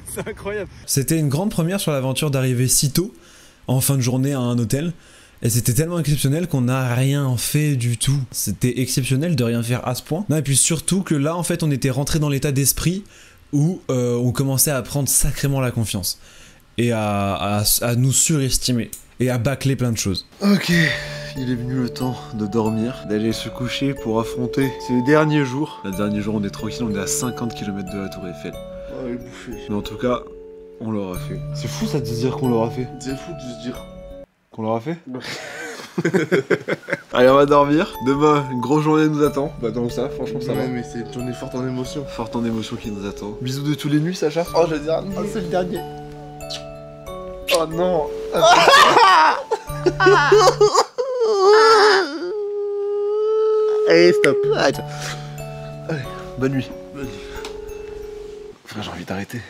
C'est incroyable. C'était une grande première sur l'aventure d'arriver si tôt en fin de journée à un hôtel. Et c'était tellement exceptionnel qu'on n'a rien fait du tout. C'était exceptionnel de rien faire à ce point. Non, et puis surtout que là, en fait, on était rentré dans l'état d'esprit où on commençait à prendre sacrément la confiance. Et à nous surestimer. Et à bâcler plein de choses. Ok, il est venu le temps de dormir, d'aller se coucher pour affronter ce dernier jour. Le dernier jour, on est tranquille, on est à 50 km de la Tour Eiffel. Oh, il est bouffé. Mais en tout cas, on l'aura fait. C'est fou ça de se dire qu'on l'aura fait. C'est fou de se dire. Qu'on l'aura fait. Allez, on va dormir. Demain, une grosse journée nous attend. Bah donc ça, franchement ça va. Ouais, mais c'est une journée forte en émotion. Forte en émotion qui nous attend. Bisous de tous les nuits, Sacha. Oh, je vais dire, oh, c'est le dernier. Oh non. Allez, stop. Arrête. Allez, bonne nuit. Bonne nuit. Frère, j'ai envie d'arrêter.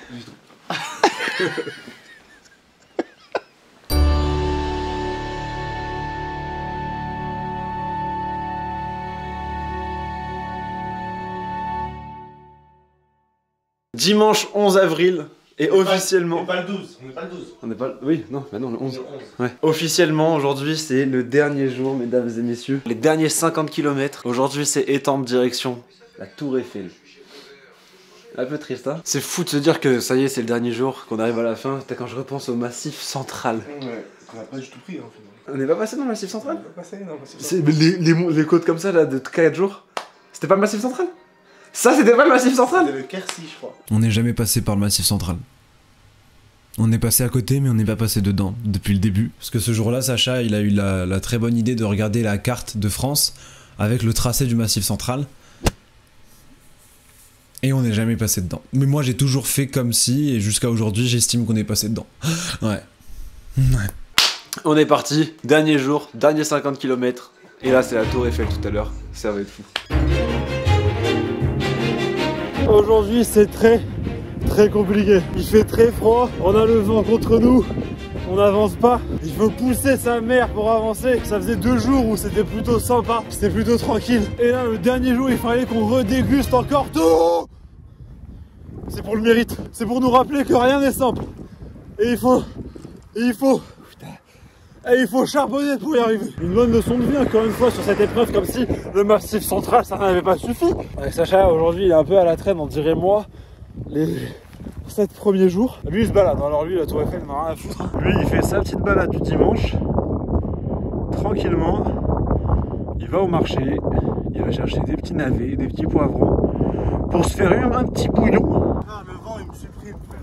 Dimanche 11 avril. Et officiellement... On n'est pas le 12, on n'est pas le 12. On n'est pas... Oui, non, bah non, le 11. Le 11. Ouais. Officiellement, aujourd'hui, c'est le dernier jour, mesdames et messieurs. Les derniers 50 km. Aujourd'hui, c'est Étampes, direction la Tour Eiffel. Un peu triste, hein. C'est fou de se dire que ça y est, c'est le dernier jour, qu'on arrive à la fin. Quand je repense au Massif Central. Ouais, on n'a pas du tout pris, hein, finalement. On n'est pas passé dans le Massif Central? On n'est pas passé, non, C'est les côtes comme ça, là, de 4 jours. C'était pas le Massif Central? Ça, c'était pas le Massif Central? C'était le Quercy, je crois. On n'est jamais passé par le Massif Central. On est passé à côté, mais on n'est pas passé dedans depuis le début. Parce que ce jour-là, Sacha, il a eu la très bonne idée de regarder la carte de France avec le tracé du Massif Central. Et on n'est jamais passé dedans. Mais moi, j'ai toujours fait comme si, et jusqu'à aujourd'hui, j'estime qu'on est passé dedans. Ouais. Ouais. On est parti, dernier jour, dernier 50 km. Et là, c'est la Tour Eiffel tout à l'heure. Ça va être fou. Aujourd'hui, c'est très compliqué. Il fait très froid, on a le vent contre nous, on n'avance pas. Il faut pousser sa mère pour avancer. Ça faisait 2 jours où c'était plutôt sympa, c'était plutôt tranquille. Et là, le dernier jour, il fallait qu'on redéguste encore tout. C'est pour le mérite, c'est pour nous rappeler que rien n'est simple. Et il faut charbonner pour y arriver. Une bonne leçon de vie encore une fois sur cette épreuve, comme si le Massif Central ça n'avait pas suffi. Avec Sacha aujourd'hui il est un peu à la traîne, on dirait moi, les 7 premiers jours. Lui il se balade, alors lui la Tour Eiffel il n'en a rien à foutre. Lui il fait sa petite balade du dimanche, tranquillement, il va au marché, il va chercher des petits navets, des petits poivrons, pour se faire un petit bouillon. Ah, le vent il me supprime, frère.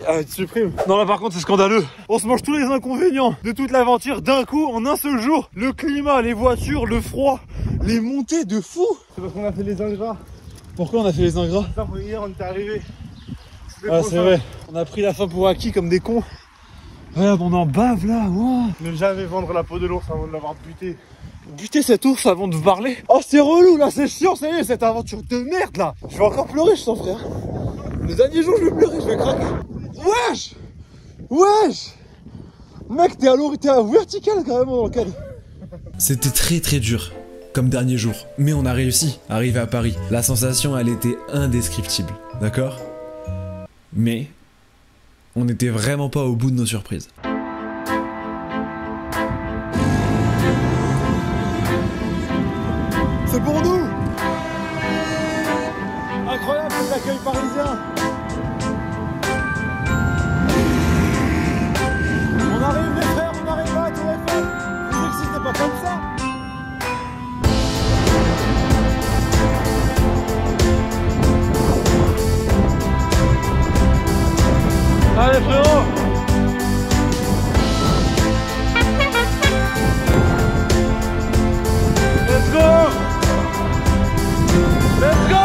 Ah, tu supprimes. Non, là par contre c'est scandaleux. On se mange tous les inconvénients de toute l'aventure d'un coup en un seul jour. Le climat, les voitures, le froid, les montées de fou. C'est parce qu'on a fait les ingrats. Pourquoi on a fait les ingrats? Ça, hier on était arrivé. Ah c'est vrai. On a pris la fin pour acquis comme des cons. Regarde, on en bave là. Wow. Ne jamais vendre la peau de l'ours avant de l'avoir buté. Buter cet ours avant de vous parler. Oh c'est relou là, c'est chiant, ça y est, cette aventure de merde là. Je vais encore pleurer, je sens frère. Le dernier jour je vais pleurer, je vais craquer. Wesh! Wesh! Mec, t'es à vertical carrément dans le cadre. C'était très dur comme dernier jour, mais on a réussi à arriver à Paris. La sensation, elle était indescriptible, d'accord? Mais on n'était vraiment pas au bout de nos surprises. C'est pour nous! Incroyable cet accueil parisien! On arrive les frères, on arrive à la Tour Eiffel! Vous excitez pas comme ça! Allez frérot! Let's go! Let's go!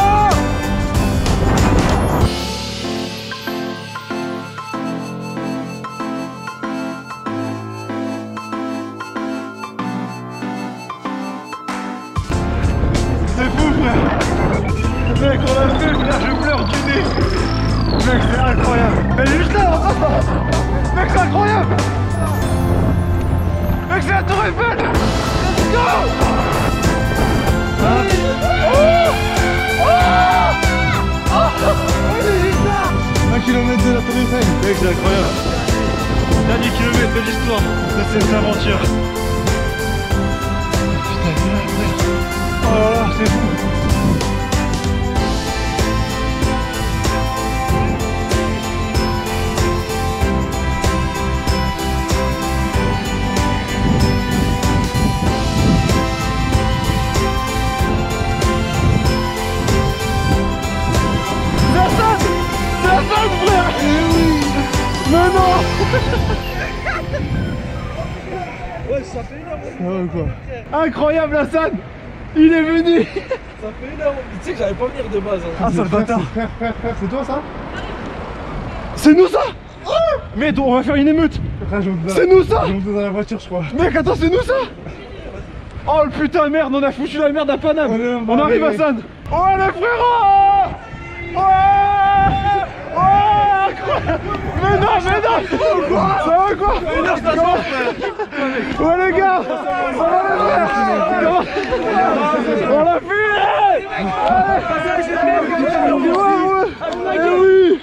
C'est fou frère! km de la Tour Eiffel. Mec, c'est incroyable. Dernier kilomètre de l'histoire de cette aventure. Putain, frère. Oh là là, c'est fou. Mais non. Ouais, ça fait énorme. Quoi. Incroyable Hassan. Il est venu. Ça fait énorme. Tu sais que j'allais pas venir de base. Hein. Ah ça le bâtard. Frère, c'est toi ça? C'est nous ça. Mais on va faire une émeute. C'est nous ça. Je monte dans la voiture je crois. Mec attends c'est nous ça. Oh le putain merde on a foutu la merde à Paname. On arrive Hassan. Oh les frérots. Oh incroyable. Mais non, ça va quoi? Ouais les gars, ça va les frères. On l'a fait. Eh oui.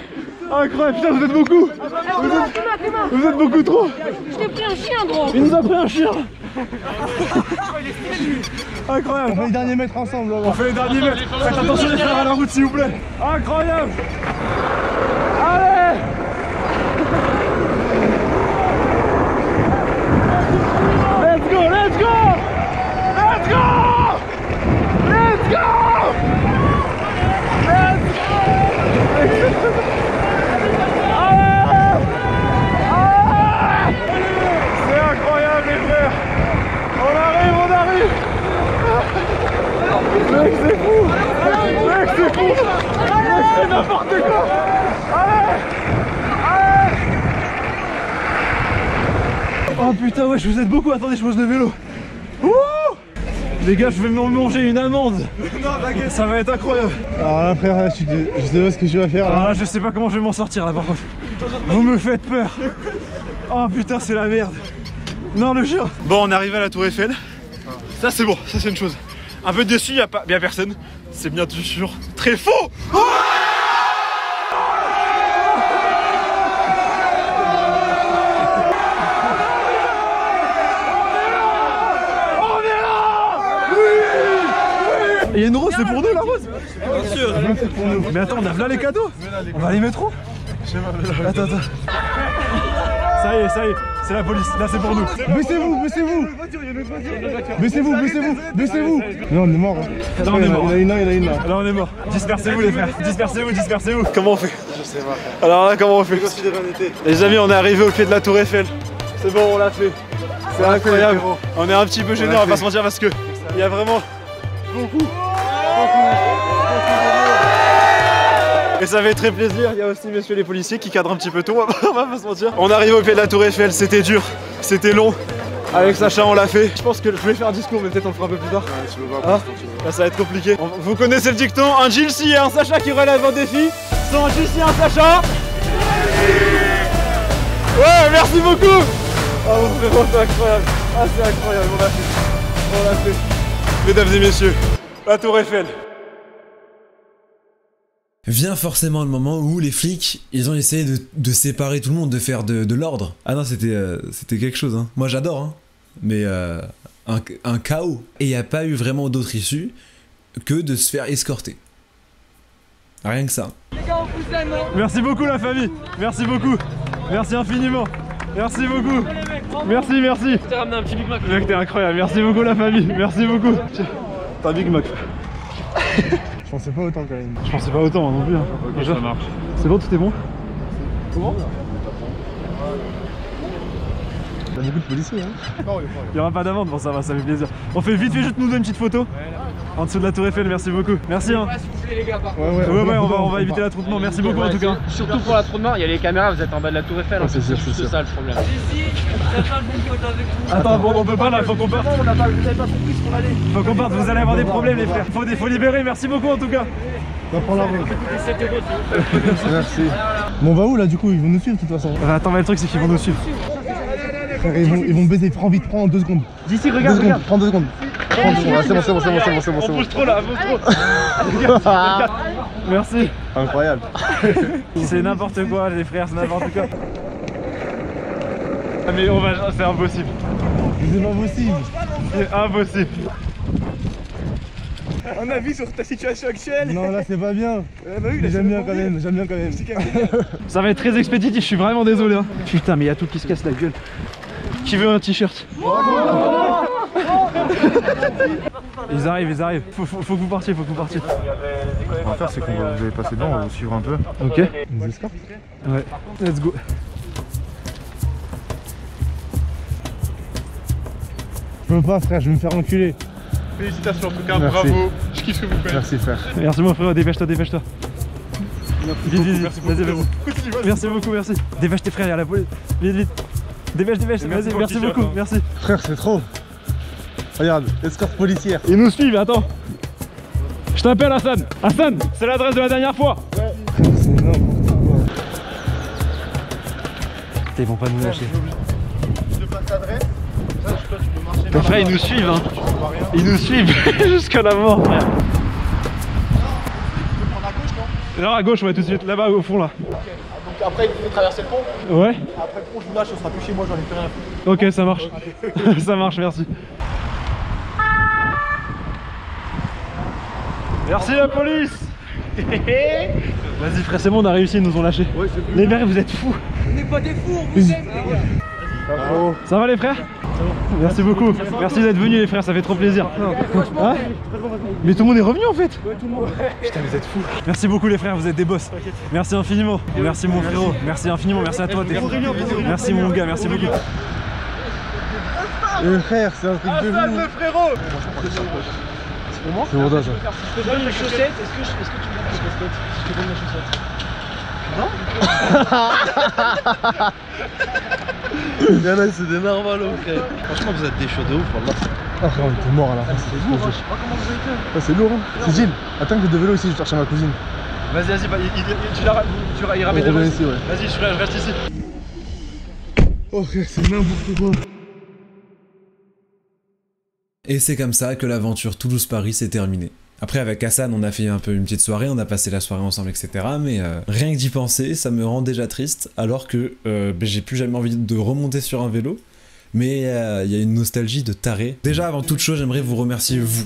Incroyable, putain vous êtes beaucoup. Vous êtes beaucoup trop. Je t'ai pris un chien gros. Il nous a pris un chien. Incroyable. On fait les derniers mètres ensemble. On fait les derniers mètres. Faites attention les frères à la route s'il vous plaît. Incroyable. Allez. Let's go, let's go. Let's go. Let's go. Let's go. C'est incroyable les frères. On arrive. Mec c'est fou. Mec c'est fou. Mec c'est n'importe quoi. Allez. Oh putain ouais je vous aide beaucoup. Attendez je pose le vélo. Ouh. Les gars je vais me manger une amende. Ça va être incroyable. Alors là frère je sais pas ce que tu vas faire là. Alors là je sais pas comment je vais m'en sortir là par contre. Vous me faites peur. Oh putain c'est la merde. Non le chien. Bon on est arrivé à la Tour Eiffel. Ça c'est bon, ça c'est une chose. Un peu déçu, y'a personne. C'est bien sûr très faux. Oh il y a une rose, c'est pour nous la rose. Bien sûr. C'est pour nous. Mais attends, on a là les cadeaux. On va les mettre où? Attends. Ça y est, c'est la police. Là c'est pour nous. Baissez-vous. Baissez-vous. Non, on est mort. Là on est mort. Il y en a une là. Là on est mort. Dispersez-vous les frères. Dispersez-vous. Comment on fait? Je sais pas. Alors là comment on fait? Les amis, on est arrivé au pied de la Tour Eiffel. C'est bon, on l'a fait. C'est incroyable. On est un petit peu gêné, on va pas se mentir parce que il y a vraiment beaucoup. Et ça fait très plaisir, il y a aussi messieurs les policiers qui cadrent un petit peu tout, on va pas se mentir. On arrive au pied de la Tour Eiffel, c'était dur, c'était long. Avec Sacha on l'a fait. Je pense que je vais faire un discours mais peut-être on le fera un peu plus tard. Ouais, tu veux voir, là, ça va être compliqué. Vous connaissez le dicton, un Gilles si et un Sacha qui relèvent un défi. Sans un Gilles si et un Sacha. Ouais merci beaucoup. Oh mon frérot c'est incroyable. Ah c'est incroyable, on l'a fait. Mesdames et messieurs, la Tour Eiffel. Vient forcément le moment où les flics, ils ont essayé de séparer tout le monde, de faire de l'ordre. Ah non, c'était quelque chose, hein. Moi j'adore, hein. Mais un chaos. Et il n'y a pas eu vraiment d'autre issue que de se faire escorter. Rien que ça. Les gars, on vous aime. Merci beaucoup la famille. Merci beaucoup. Merci infiniment. Merci beaucoup. Merci. Je t'ai ramené un petit Big Mac. Mec, t'es incroyable. Merci beaucoup la famille. Merci beaucoup. T'as un Big Mac. Je pensais pas autant quand même. Je pensais pas autant non plus. Hein. Ok, ça marche. C'est bon, tout est bon? Comment? Il y a beaucoup de policiers hein. Il y aura pas d'amende, bon ça va, ça fait plaisir. On fait vite fait juste nous deux une petite photo. En dessous de la Tour Eiffel, merci beaucoup. Merci hein. Ouais, on va éviter l'attroupement, merci beaucoup en tout cas. Surtout pour l'attroupement, il y a les caméras, vous êtes en bas de la Tour Eiffel. C'est ça le problème. Attends, bon, on peut pas là, faut qu'on parte. Faut qu'on parte, vous allez avoir des problèmes les frères. Faut libérer, merci beaucoup en tout cas. On va prendre la route. Merci. Bon on va où là du coup? Ils vont nous suivre de toute façon. Attends mais le truc c'est qu'ils vont nous suivre. Ils vont baiser, prends vite, prends en 2 secondes. D'ici regarde, prends 2 secondes. C'est bon. On bouge trop là, on bouge trop. Merci. Incroyable. C'est n'importe quoi les frères, c'est n'importe quoi. Ah mais on va... c'est impossible. C'est pas possible. C'est impossible. Un avis sur ta situation actuelle? Non là c'est pas bien. Bah oui, j'aime bien quand même, j'aime bien quand même. Ça va être très expéditif, je suis vraiment désolé hein. Putain mais il y a tout qui se casse la gueule. Qui veut un t-shirt? Ils arrivent. Faut que vous partiez, faut que vous partiez. Ce qu'on va faire, c'est qu'on va vous allez passer devant, on va vous suivre un peu. Ok. On nous escorte? Ouais. Let's go. Je peux pas frère, je vais me faire enculer. Félicitations en tout cas, bravo. Je kiffe ce que vous faites. Merci frère. Merci mon frère, dépêche-toi. Vite. Merci beaucoup. Merci beaucoup, merci. Dépêche tes frères, il y a la police. Vite. Dépêche, vas-y, merci beaucoup, merci. Frère, c'est trop. Regarde, escorte policière. Ils nous suivent, attends. Je t'appelle Hassan. Hassan, c'est l'adresse de la dernière fois. Ouais. C'est n'importe quoi. Ils vont pas nous lâcher. Je te passe l'adresse. Ça, toi, tu peux marcher. Mes frères, ils nous suivent, hein. Ils nous suivent jusqu'à la mort, frère. Tu peux prendre à gauche, non? Non, à gauche, ouais, tout de suite, là-bas, au fond, là. Ok. Donc après, il faut traverser le pont. Ouais. Après le pont, je vous lâche, ce sera plus chez moi, j'en ai plus rien à foutre. Ok, ça marche. Okay. Ça marche, merci. Merci la police. Vas-y frère, c'est bon, on a réussi, ils nous ont lâchés. Ouais, les mecs, vous êtes fous. On n'est pas des fous, on vous aime. Ça va les frères? Merci beaucoup. Merci d'être venus les frères, ça fait trop plaisir. Hein? Mais tout le monde est revenu en fait. Putain, vous êtes fous. Merci beaucoup les frères, vous êtes des boss. Merci infiniment. Merci mon frérot. Merci infiniment, merci à toi. Merci mon gars, merci beaucoup. Frère, c'est un truc de fou. Le frérot. C'est pour moi? C'est pour toi ça. Je te donne les chaussettes, est-ce que tu veux mes chaussettes? Je te donne mes chaussettes. Il y en a, c'est des narvalos frère. Franchement vous êtes des chauds de ouf wallah. Ah frère, on était mort à la fin. C'est lourd, je sais pas comment vous avez fait. C'est lourd hein. C'est Gilles, attends que de vélo ici, je vais chercher ma cousine. Vas-y, tu ramènes les ici, ouais. Vas-y, je reste ici. Oh frère, c'est n'importe quoi. Et c'est comme ça que l'aventure Toulouse-Paris s'est terminée. Après avec Hassan on a fait un peu une petite soirée, on a passé la soirée ensemble etc. Mais rien que d'y penser ça me rend déjà triste alors que j'ai plus jamais envie de remonter sur un vélo. Mais il y a une nostalgie de taré. Déjà avant toute chose j'aimerais vous remercier vous,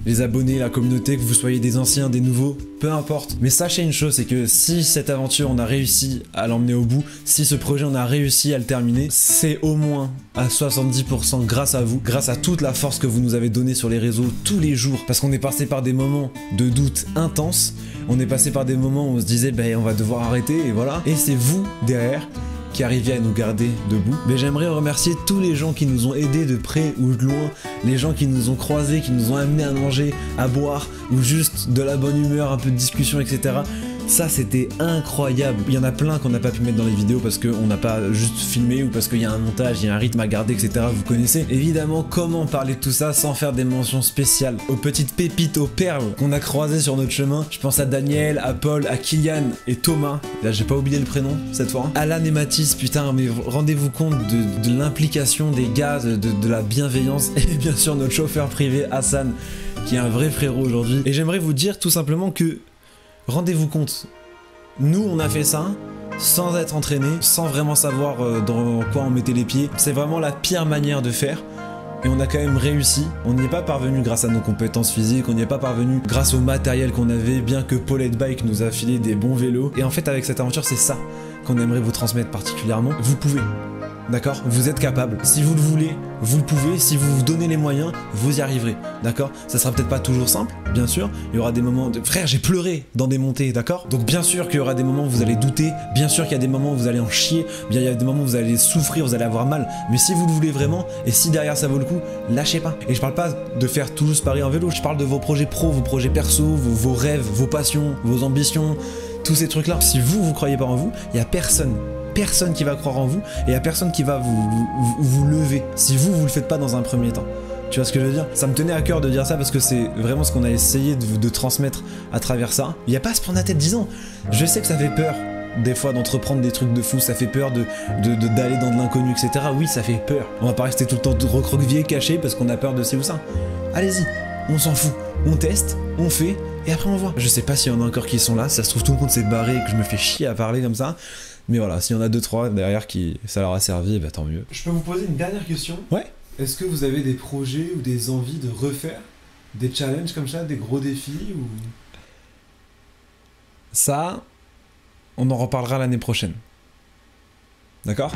les abonnés, la communauté, que vous soyez des anciens, des nouveaux, peu importe. Mais sachez une chose, c'est que si cette aventure on a réussi à l'emmener au bout, si ce projet on a réussi à le terminer, c'est au moins à 70% grâce à vous, grâce à toute la force que vous nous avez donnée sur les réseaux tous les jours. Parce qu'on est passé par des moments de doute intenses, on est passé par des moments où on se disait on va devoir arrêter et voilà. Et c'est vous derrière qui arriviez à nous garder debout. Mais j'aimerais remercier tous les gens qui nous ont aidés de près ou de loin, les gens qui nous ont croisés, qui nous ont amenés à manger, à boire, ou juste de la bonne humeur, un peu de discussion, etc. Ça c'était incroyable. Il y en a plein qu'on n'a pas pu mettre dans les vidéos parce qu'on n'a pas juste filmé ou parce qu'il y a un montage, il y a un rythme à garder, etc. Vous connaissez. Évidemment, comment parler de tout ça sans faire des mentions spéciales aux petites pépites, aux perles qu'on a croisées sur notre chemin. Je pense à Daniel, à Paul, à Kylian et Thomas. Là j'ai pas oublié le prénom cette fois. Alan et Mathis, putain, mais rendez-vous compte de l'implication des gars, de la bienveillance et bien sûr notre chauffeur privé Hassan qui est un vrai frérot aujourd'hui. Et j'aimerais vous dire tout simplement que rendez-vous compte, nous on a fait ça sans être entraîné, sans vraiment savoir dans quoi on mettait les pieds. C'est vraiment la pire manière de faire. Et on a quand même réussi. On n'y est pas parvenu grâce à nos compétences physiques, on n'y est pas parvenu grâce au matériel qu'on avait, bien que Paulette Bike nous a filé des bons vélos. Et en fait avec cette aventure c'est ça qu'on aimerait vous transmettre particulièrement. Vous pouvez. D'accord? Vous êtes capable. Si vous le voulez, vous le pouvez. Si vous vous donnez les moyens, vous y arriverez. D'accord? Ça sera peut-être pas toujours simple, bien sûr. Il y aura des moments de... Frère, j'ai pleuré dans des montées, d'accord? Donc bien sûr qu'il y aura des moments où vous allez douter. Bien sûr qu'il y a des moments où vous allez en chier. Bien il y a des moments où vous allez souffrir, vous allez avoir mal. Mais si vous le voulez vraiment, et si derrière ça vaut le coup, lâchez pas. Et je parle pas de faire Toulouse-Paris en vélo. Je parle de vos projets pro, vos projets perso, vos rêves, vos passions, vos ambitions. Tous ces trucs-là. Si vous croyez pas en vous, il y a personne qui va croire en vous et il y a personne qui va vous lever si vous le faites pas dans un premier temps. Tu vois ce que je veux dire? Ça me tenait à cœur de dire ça parce que c'est vraiment ce qu'on a essayé de transmettre à travers ça. Il n'y a pas à se prendre la tête 10 ans. Je sais que ça fait peur des fois d'entreprendre des trucs de fou, ça fait peur d'aller dans de l'inconnu, etc. Oui, ça fait peur. On va pas rester tout le temps recroquevillé, caché parce qu'on a peur de ci ou ça. Allez-y, on s'en fout. On teste, on fait Et après on voit. Je sais pas s'il y en a encore qui sont là, si ça se trouve tout le monde s'est barré et que je me fais chier à parler comme ça. Mais voilà, s'il y en a 2-3 derrière qui ça leur a servi, bah tant mieux. Je peux vous poser une dernière question? Ouais. Est-ce que vous avez des projets ou des envies de refaire des challenges comme ça, des gros défis ou... Ça, on en reparlera l'année prochaine. D'accord ?